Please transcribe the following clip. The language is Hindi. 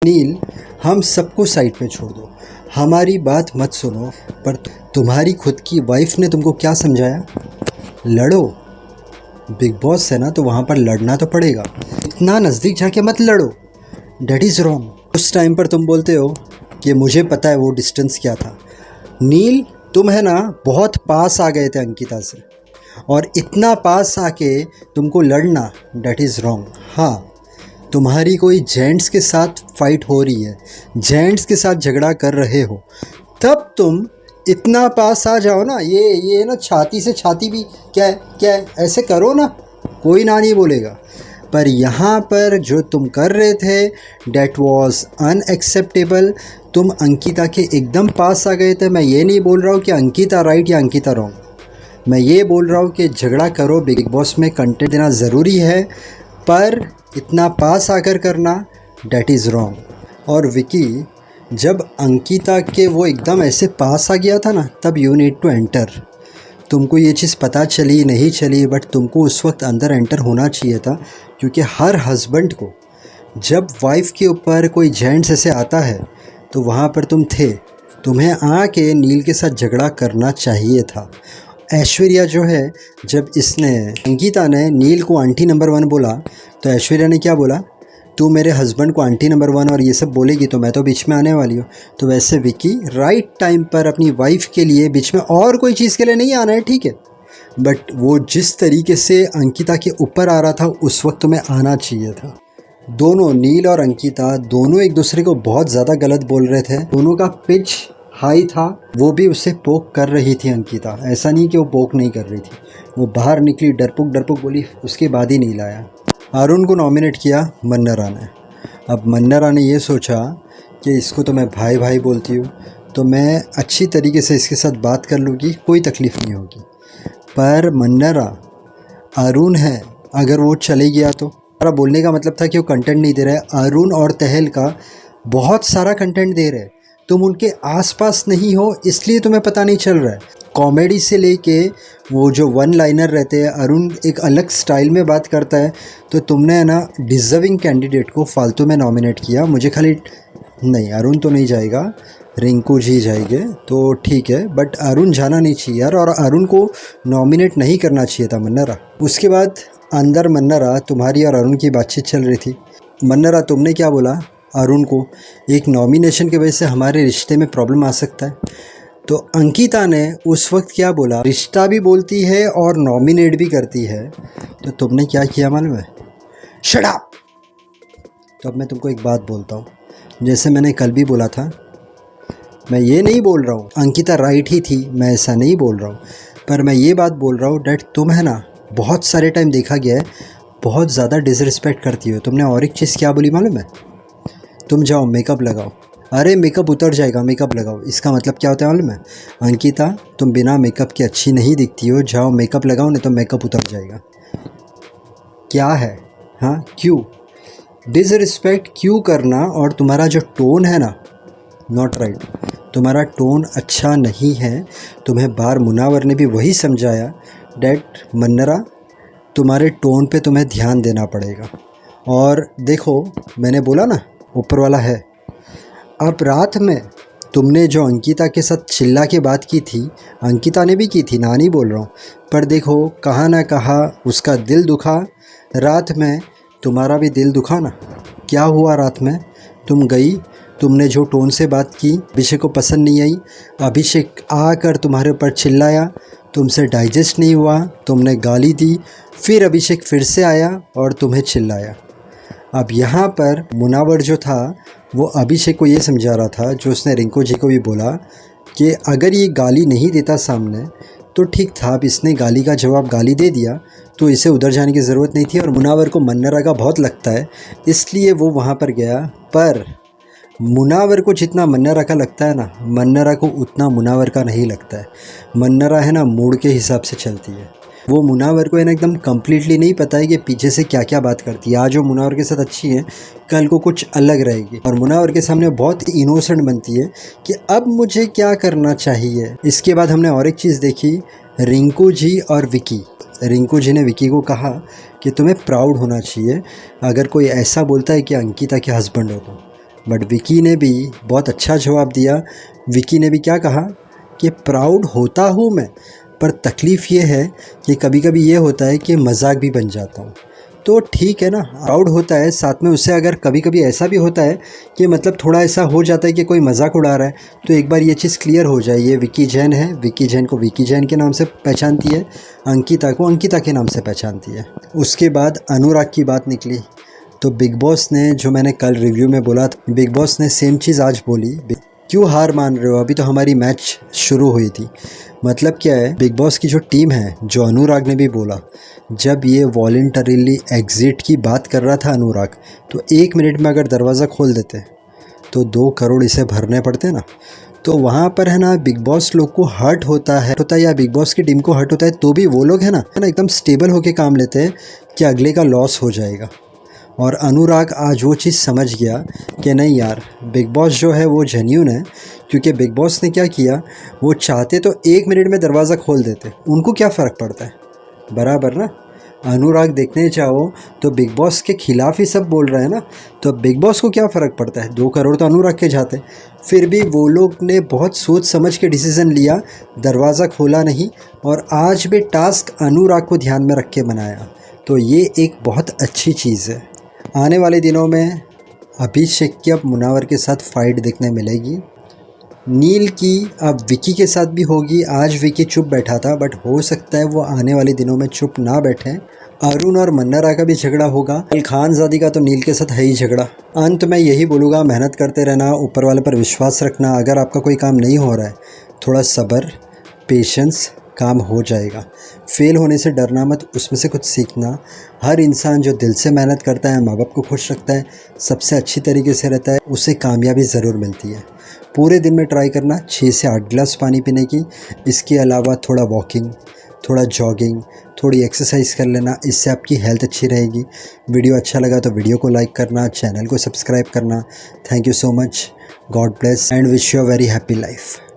नील, हम सबको साइड पे छोड़ दो, हमारी बात मत सुनो। पर तुम्हारी खुद की वाइफ ने तुमको क्या समझाया? लड़ो। बिग बॉस है ना, तो वहाँ पर लड़ना तो पड़ेगा। इतना नज़दीक जाके मत लड़ो, डैट इज़ रॉन्ग। उस टाइम पर तुम बोलते हो कि मुझे पता है वो डिस्टेंस क्या था। नील, तुम है ना बहुत पास आ गए थे अंकिता से, और इतना पास आके तुमको लड़ना, डैट इज़ रॉन्ग। हाँ, तुम्हारी कोई जेंट्स के साथ फाइट हो रही है, जेंट्स के साथ झगड़ा कर रहे हो, तब तुम इतना पास आ जाओ ना। ये ना छाती से छाती भी क्या है ऐसे करो ना, कोई ना नहीं बोलेगा। पर यहाँ पर जो तुम कर रहे थे, डैट वॉज अनएक्सेप्टेबल। तुम अंकिता के एकदम पास आ गए थे। मैं ये नहीं बोल रहा हूँ कि अंकिता राइट या अंकिता रॉन्ग, मैं ये बोल रहा हूँ कि झगड़ा करो, बिग बॉस में कंटेंट देना ज़रूरी है, पर इतना पास आकर करना, डैट इज़ रॉन्ग। और विकी, जब अंकिता के वो एकदम ऐसे पास आ गया था ना, तब यू नीड टू एंटर। तुमको ये चीज़ पता चली नहीं चली, बट तुमको उस वक्त अंदर एंटर होना चाहिए था, क्योंकि हर हस्बैंड को जब वाइफ के ऊपर कोई जेंट्स ऐसे आता है तो वहाँ पर तुम थे। तुम्हें आके नील के साथ झगड़ा करना चाहिए था। ऐश्वर्या जो है, जब इसने अंकिता ने नील को आंटी नंबर 1 बोला, तो ऐश्वर्या ने क्या बोला? तू मेरे हस्बैंड को आंटी नंबर 1 और ये सब बोलेगी तो मैं तो बीच में आने वाली हूँ। तो वैसे विकी, राइट टाइम पर अपनी वाइफ के लिए बीच में और कोई चीज़ के लिए नहीं आना है, ठीक है, बट वो जिस तरीके से अंकिता के ऊपर आ रहा था, उस वक्त तुम्हें आना चाहिए था। दोनों, नील और अंकिता, दोनों एक दूसरे को बहुत ज़्यादा गलत बोल रहे थे। दोनों का पिच हाई था। वो भी उसे पोक कर रही थी अंकिता, ऐसा नहीं कि वो पोक नहीं कर रही थी। वो बाहर निकली, डरपुक बोली, उसके बाद ही नहीं लाया। अरुण को नॉमिनेट किया मन्नरा ने। अब मन्नरा ने ये सोचा कि इसको तो मैं भाई भाई बोलती हूँ, तो मैं अच्छी तरीके से इसके साथ बात कर लूँगी, कोई तकलीफ़ नहीं होगी। पर मन्नरा, अरुण है, अगर वो चले गया तो हमारा बोलने का मतलब था कि वो कंटेंट नहीं दे रहा है। अरुण और तहल का बहुत सारा कंटेंट दे रहे हैं, तुम उनके आसपास नहीं हो, इसलिए तुम्हें पता नहीं चल रहा है। कॉमेडी से लेके वो जो वन लाइनर रहते हैं, अरुण एक अलग स्टाइल में बात करता है, तो तुमने है ना डिज़र्विंग कैंडिडेट को फालतू में नॉमिनेट किया। मुझे खाली नहीं, अरुण तो नहीं जाएगा, रिंकू जी जाएंगे तो ठीक है, बट अरुण जाना नहीं चाहिए यार, और अरुण को नॉमिनेट नहीं करना चाहिए था मन्नरा। उसके बाद अंदर मन्नरा, तुम्हारी और अरुण की बातचीत चल रही थी। मन्नरा, तुमने क्या बोला अरुण को? एक नॉमिनेशन की वजह से हमारे रिश्ते में प्रॉब्लम आ सकता है। तो अंकिता ने उस वक्त क्या बोला? रिश्ता भी बोलती है और नॉमिनेट भी करती है। तो तुमने क्या किया मालूम है? Shut up. तो अब मैं तुमको एक बात बोलता हूँ, जैसे मैंने कल भी बोला था, मैं ये नहीं बोल रहा हूँ अंकिता राइट ही थी, मैं ऐसा नहीं बोल रहा हूँ, पर मैं ये बात बोल रहा हूँ डैट तुम है ना, बहुत सारे टाइम देखा गया है, बहुत ज़्यादा डिसरिस्पेक्ट करती हो। तुमने और एक चीज़ क्या बोली मालूम है? तुम जाओ मेकअप लगाओ। अरे मेकअप उतर जाएगा, मेकअप लगाओ, इसका मतलब क्या होता है मालूम है? अंकिता, तुम बिना मेकअप के अच्छी नहीं दिखती हो, जाओ मेकअप लगाओ, नहीं तो मेकअप उतर जाएगा। क्या है? हाँ, क्यों डिसरिस्पेक्ट क्यों करना? और तुम्हारा जो टोन है ना, नॉट राइट, तुम्हारा टोन अच्छा नहीं है। तुम्हें बार मुनावर ने भी वही समझाया डैट मन्नरा, तुम्हारे टोन पे तुम्हें ध्यान देना पड़ेगा। और देखो, मैंने बोला ना ऊपर वाला है। अब रात में तुमने जो अंकिता के साथ चिल्ला के बात की थी, अंकिता ने भी की थी, ना नहीं बोल रहा हूँ, पर देखो कहाँ ना कहाँ उसका दिल दुखा। रात में तुम्हारा भी दिल दुखा ना। क्या हुआ रात में? तुम गई, तुमने जो टोन से बात की, अभिषेक को पसंद नहीं आई। अभिषेक आकर तुम्हारे ऊपर चिल्लाया, तुमसे डाइजेस्ट नहीं हुआ, तुमने गाली दी, फिर अभिषेक फिर से आया और तुम्हें चिल्लाया। अब यहाँ पर मुनावर जो था, वो अभिषेक को ये समझा रहा था, जो उसने रिंकू जी को भी बोला, कि अगर ये गाली नहीं देता सामने तो ठीक था। अब इसने गाली का जवाब गाली दे दिया, तो इसे उधर जाने की ज़रूरत नहीं थी। और मुनावर को मन्नरा का बहुत लगता है, इसलिए वो वहाँ पर गया। पर मुनावर को जितना मन्नरा का लगता है ना, मन्नरा को उतना मुनावर का नहीं लगता है। मन्नरा है ना मूड के हिसाब से चलती है। वो मुनावर को है ना एकदम कम्प्लीटली नहीं पता है कि पीछे से क्या क्या बात करती है। आज वो मुनावर के साथ अच्छी है, कल को कुछ अलग रहेगी, और मुनावर के सामने बहुत इनोसेंट बनती है कि अब मुझे क्या करना चाहिए। इसके बाद हमने और एक चीज़ देखी, रिंकू जी और विकी। रिंकू जी ने विकी को कहा कि तुम्हें प्राउड होना चाहिए अगर कोई ऐसा बोलता है कि अंकिता के हस्बैंड हो तो। बट विकी ने भी बहुत अच्छा जवाब दिया। विकी ने भी क्या कहा कि प्राउड होता हूँ मैं, पर तकलीफ़ ये है कि कभी कभी ये होता है कि मजाक भी बन जाता हूँ। तो ठीक है ना, प्राउड होता है, साथ में उससे अगर कभी कभी ऐसा भी होता है कि मतलब थोड़ा ऐसा हो जाता है कि कोई मजाक उड़ा रहा है, तो एक बार ये चीज़ क्लियर हो जाए। ये विकी जैन है, विकी जैन को विकी जैन के नाम से पहचानती है, अंकिता को अंकिता के नाम से पहचानती है। उसके बाद अनुराग की बात निकली, तो बिग बॉस ने, जो मैंने कल रिव्यू में बोला था, बिग बॉस ने सेम चीज़ आज बोली। क्यों हार मान रहे हो, अभी तो हमारी मैच शुरू हुई थी। मतलब क्या है, बिग बॉस की जो टीम है, जो अनुराग ने भी बोला, जब ये वॉलंटरीली एग्ज़िट की बात कर रहा था अनुराग, तो 1 मिनट में अगर दरवाज़ा खोल देते तो 2 करोड़ इसे भरने पड़ते ना। तो वहाँ पर है ना, बिग बॉस लोग को हर्ट होता है या बिग बॉस की टीम को हर्ट होता है, तो भी वो लोग है ना एकदम स्टेबल होके काम लेते हैं कि अगले का लॉस हो जाएगा। और अनुराग आज वो चीज़ समझ गया कि नहीं यार, बिग बॉस जो है वो जेन्यून है। क्योंकि बिग बॉस ने क्या किया, वो चाहते तो 1 मिनट में दरवाज़ा खोल देते, उनको क्या फ़र्क पड़ता है, बराबर ना। अनुराग देखने चाहो तो बिग बॉस के खिलाफ ही सब बोल रहे हैं ना, तो बिग बॉस को क्या फ़र्क पड़ता है, 2 करोड़ तो अनुराग के जाते। फिर भी वो लोग ने बहुत सोच समझ के डिसीज़न लिया, दरवाज़ा खोला नहीं, और आज भी टास्क अनुराग को ध्यान में रख के बनाया। तो ये एक बहुत अच्छी चीज़ है। आने वाले दिनों में अभिषेक की अब मुनावर के साथ फाइट देखने मिलेगी। नील की अब विकी के साथ भी होगी। आज विकी चुप बैठा था, बट हो सकता है वो आने वाले दिनों में चुप ना बैठे। अरुण और मन्नरा का भी झगड़ा होगा। खानजादी का तो नील के साथ है ही झगड़ा। अंत में यही बोलूँगा, मेहनत करते रहना, ऊपर वाले पर विश्वास रखना। अगर आपका कोई काम नहीं हो रहा है, थोड़ा सब्र, पेशेंस, काम हो जाएगा। फेल होने से डरना मत, उसमें से कुछ सीखना। हर इंसान जो दिल से मेहनत करता है, माँ बाप को खुश रखता है, सबसे अच्छी तरीके से रहता है, उसे कामयाबी ज़रूर मिलती है। पूरे दिन में ट्राई करना 6 से 8 गिलास पानी पीने की। इसके अलावा थोड़ा वॉकिंग, थोड़ा जॉगिंग, थोड़ी एक्सरसाइज कर लेना, इससे आपकी हेल्थ अच्छी रहेगी। वीडियो अच्छा लगा तो वीडियो को लाइक करना, चैनल को सब्सक्राइब करना। Thank you so much. God bless and wish you a very happy life.